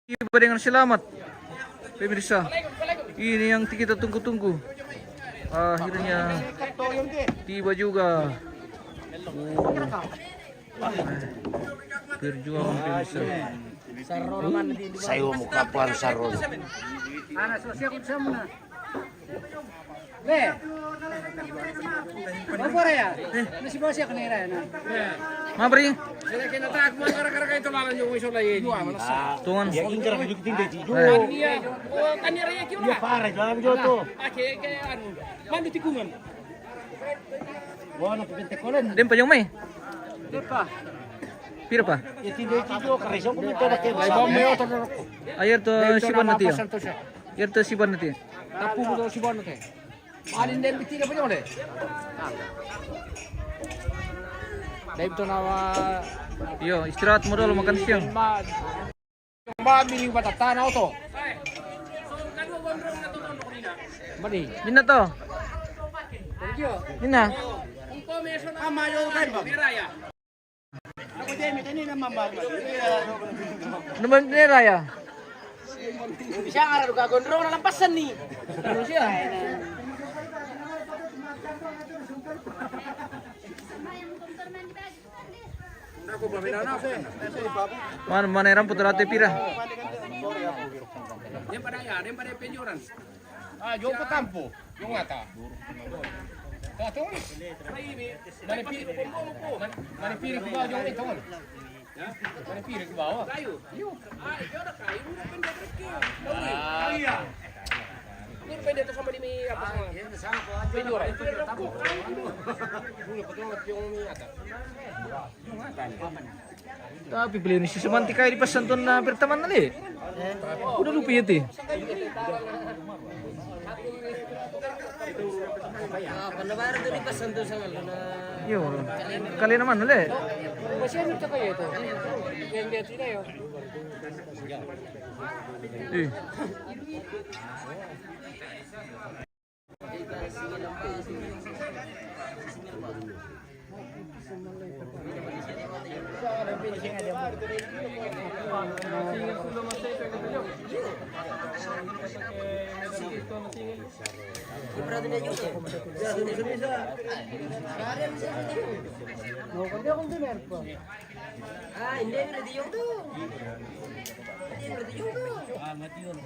Tiba dengan selamat, pemirsa. Ini yang kita tunggu-tunggu. Akhirnya tiba juga. Perjuangan pemirsa. Saya mau kapan sarol? Anak sosial sama. Le. Apa ya? Masih bos ya kanira na. Mabri, Sila kinatak mo kara-kara kayo tulalan yung iso lay. tungan. Ya ingkar ka jukitin deti. Iya. Oh, kanira ya kiyo Ya na. pare, dalam joto. Ake kaya anu. Mando tikungan. Wala pipinte kolen. Dem pa yung may. Depa. Pira pa? Ya tindeti jo kareso ko mito na kaya. Ay bom mayo to. Ayer to siban na tiyo. Ayer to siban na tiyo. Tapu mo to si bon te. Alin den bitira pa yun le. Dahil to na Yo, istirahat mo dulu makan siang. yung mabiling batatanaw to. Mali. Mina to. Mina. Amayo kan ba? Ano ba nila ya? Siya nga rin gagondrong na lampasan ni. Ano siya? Mana rambut rata pira? Dia pada penjuran. Ah, yung patampo, yung ata. Tatong. Manipiri ko ba yung ito? Ya? Manipiri ko ba? Kayo. Yo. Ah, yo na kayo. Iya. Ini pwede to sama di may apa sama. Penjuran. Tapo. Yung patungat yung ata. Yung ata. Tapi beli ni si Semanti kayak di pasanton na pertaman nali. Udah lupa ya ti. Pendabar itu di pesan tuh sama lu na. Yo, kali naman nali. Masih ano to kayo ito? Yang dia tidak yo. Eh, Ibrahim dia juga. Ibrahim bisa. No, kundi akong dinner po. Ah, hindi Ibrahim dia tuh. Ibrahim dia tuh.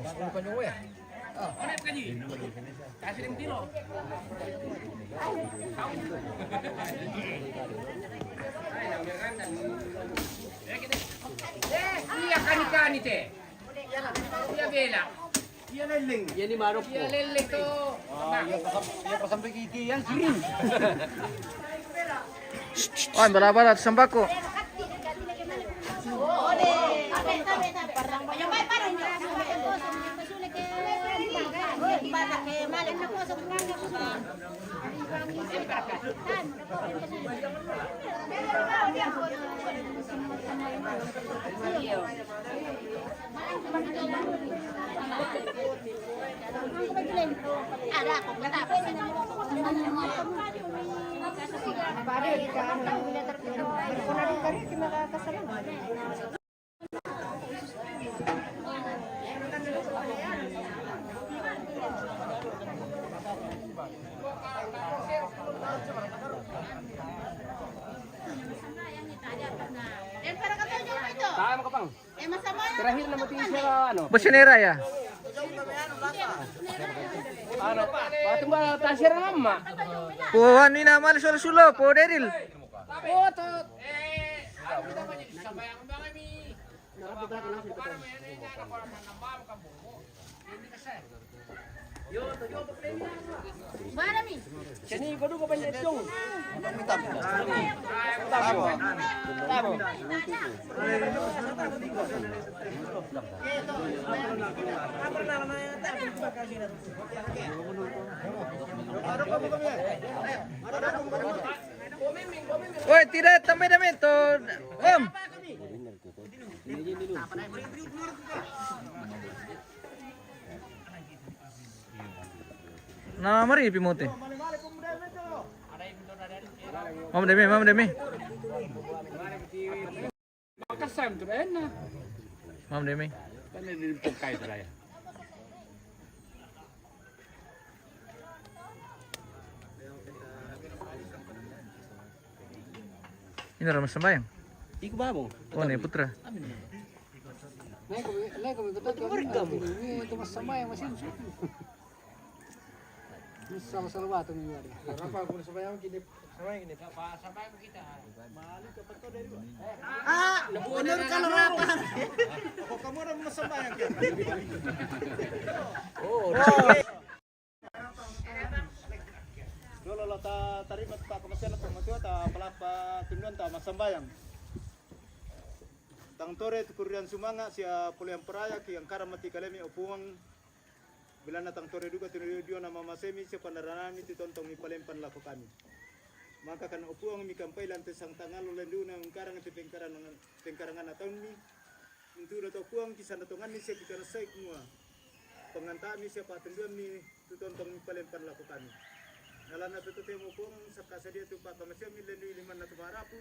Ano pa niyo ya? Oh, ano ka ni? Kasi rin tiro. Iya kani te. Iya bela. Iya leling. Iya ni marok po. Iya lele to. Ya pasampai kiki yang kirim. ay bala-bala at sambako. Ada ako, natapos na Dan para katayo ito. Tama ka pang. Masama na. Terakhir na mating siya ano. Basinera ya. Ano? Patung ba tasir na amma? Puan ni naman sulo po Deril. Oh, to. Ano ba niya? Sabayang ba kami? Mana mi? Sini ko ka pa niya itong. Woi, tidak tambah damit to. Om. Nah, mari pimote. Mam demi. Makasam to na. Mam demi. Kan ini pungkai saya. Ini orang sembahyang. Iku babo. Oh, ini putra. Kami betul ini itu mas sama yang masih. Ini sama-sama batu ini. Berapa pun sama yang gini. Sama yang gini. Sama yang kita. Balik ke betul dari luar. Bener kalau rata. Kok kamu orang mas sama yang kita? Oh. Dolo ta tarima ta kemasian ta matua ta palapa tunduan ta masambayang. Tang tore tukurian sumanga sia pulian peraya ki angkara mati kalemi opuang bilana tang tore duga tunudio nama masemi sia pandaranami titontong mi palempan laku kami. Maka kan opuang mi kampai lantai sang tangalo lenduna angkarang ti tengkarangan atau mi inturo to opuang kisana tongan ni sia kikana saik mua. Pengantami sia patunduan mi titontong mi palempan laku kami. Nalana tutu temo pung sakasa dia tu pata masih milendu liman na tumarapu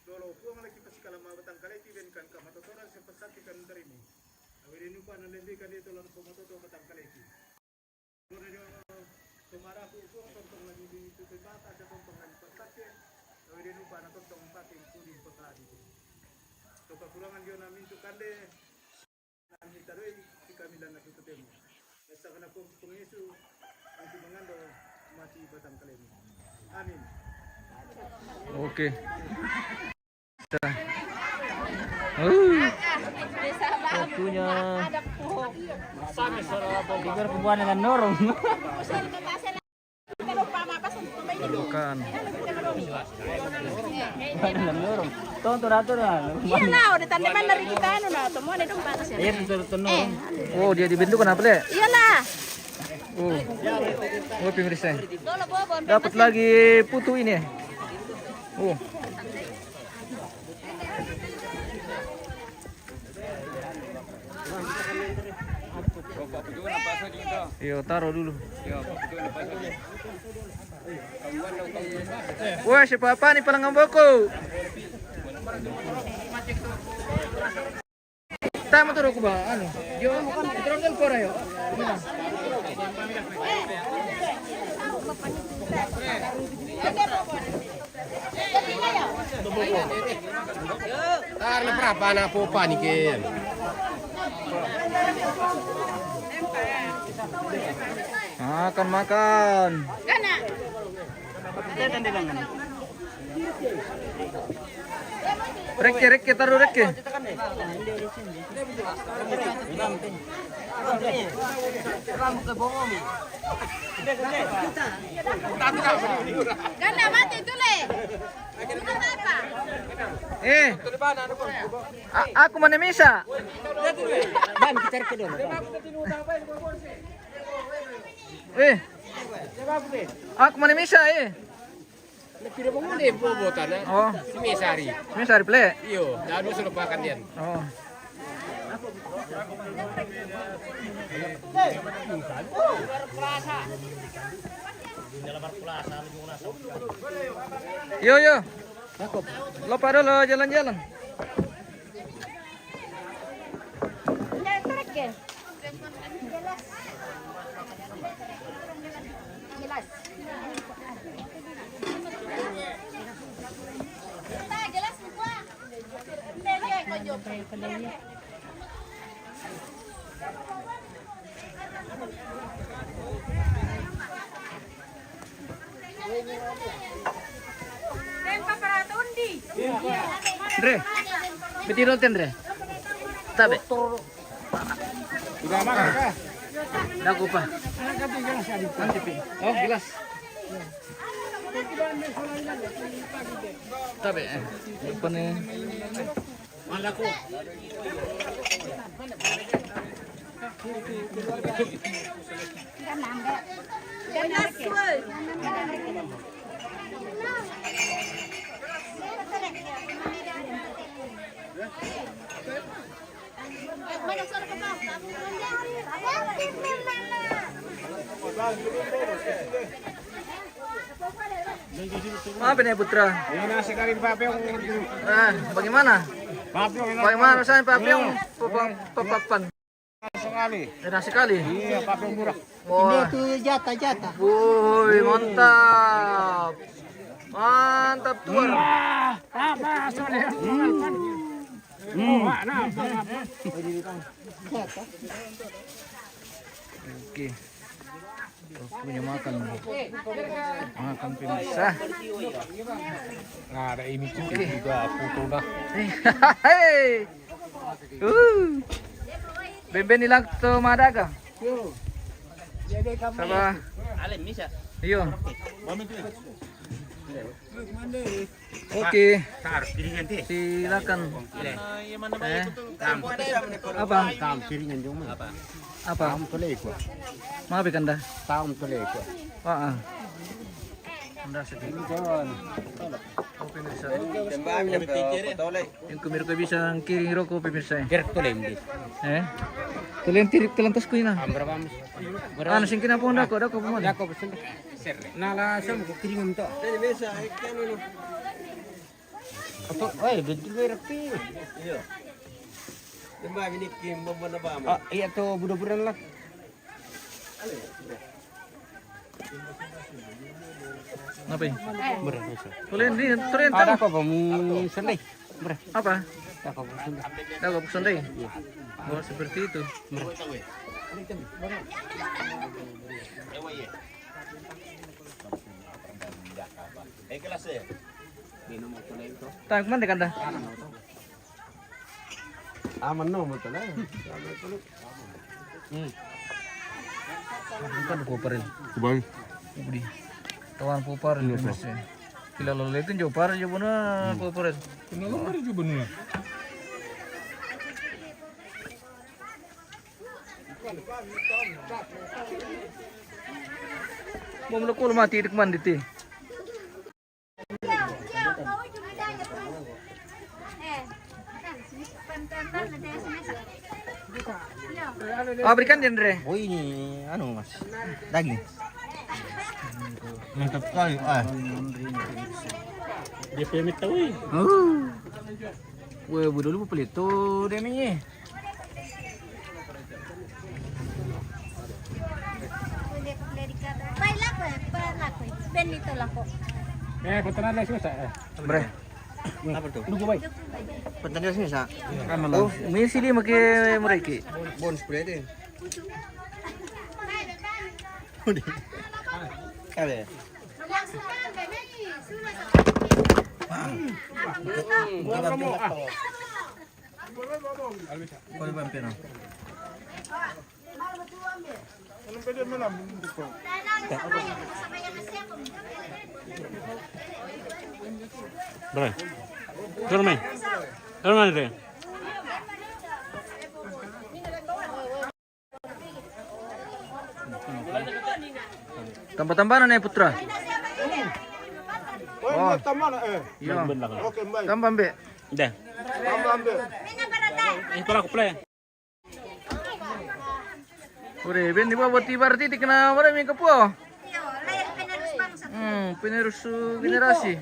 dolo pung lagi pas kalama batang kaleti dan kan kamatotoran sepesat kan terimi awiri nupa nalendi kan itu lan komatoto batang kaleti dolo dia tumarapu pung tontong lagi di tutu pata ada tontongan pesat ya awiri nupa na tontong pating pudin potadi to kakurangan dia na mintu kande nami taroi di kami dan tutu temo esa kana pung pengisu anti mengando mati batang kalemi. Amin. Oke. Waktunya. Biar kebuan dengan norong. Bukan. Dengan norong. Tonton aturan. Iya lah, udah tandeman dari kita anu lah, temu ada dong batas ya. Iya, tonton norong. Oh, dia dibentuk kenapa le? Iyalah. Oh, pemirsa. Dolo bobon. Dapat lagi putu ini. Oh. Yo, taruh dulu. Wah, siapa apa nih pelanggan boko? Tama turun ko ba? Ano? Yo, turun del pora yo. Karena berapa anak po panikin? Makan makan. Kana. Rek taruh rek. Kana mati itu le. Kenapa? Aku mana misa? Ban kita ke dulu. Aku mana misa Tidak pengundi bobotan na. Oh, Si Mesari. misa replay. Iyo, dahil mo sa lupakan yan. Oh. Yo. Lupa dulu jalan-jalan. Jelas buka. Nene konjo. Tempa para tundi. Dre. Betiro Dre. Tabe. Sudah makan kah? Daku pa. Oh, gelas. Tabe. Apa nih? Malaku. Apa nih Putra? Ini nasi kari papel. Bagaimana? Papel. Bagaimana rasanya Pak Piong? Papapan. Enak sekali. Iya, pakai murah. Wah. Itu jatah. Woi, mantap. Mantap tuan. Apa soalnya? Oke. Punya makan. Makan pemirsa. Nah, ada ini juga foto dah. Hei. Ben ilang to madaga. Sama. Iyo. Oke. Silakan. Apa? Apa? Maaf ikan dah. Ah. Anda sedikit. Oh, pemirsa. Yung kumiro ko bisa ang kiring roko pemirsa. Eh? Tulen tirip telantas ko ina. Ano sing kinapon dako mo. Nala sa mo kiringam to. Iya to budak-budak lah. Apa ini? Tulen tahu. Ko ba mo sanday? Apa? Ako ba sanday? Tahu buksan deh. Oh, seperti itu. Tang mana kanda? Aman no mo tala. Kan puparin. Kubang. Budi. Tawan puparin pemirsa. Kila lalu itu jauh parah jauh mana puparin. Kenapa mari juga benar? Mau melukul mati di kemana diti? Oh, berikan Dendre. Oh ini anu Mas. Daging. Mantap sekali. Dia pemit tahu. Wah, dulu pelito deh nih. Benito lako. Kontener lah susah. Bre. Apa tuh? Lugu baik. Pertanyaan sini sa. Oh, may sili make mereka. Bon spray din. Kale. Kau bampir. Anong pwede mo lang? Bre. Dorme. Dorme deh. Tambah-tambahan na putra. Oh, tama na eh. Iya. Okay, bye. Tambah be. Dah. Tama, ambe. Ito ako play. Ore, ben di bawah tibar titik na marami ka po. Penerus generasi.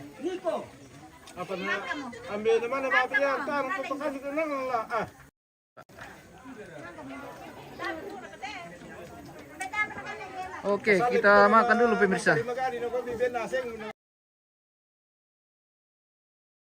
Apa na? Ambe naman na mabiyan. Tarong tutukan ko lang lang. Oke, kita makan dulu pemirsa. Magani na ko bibin na sing.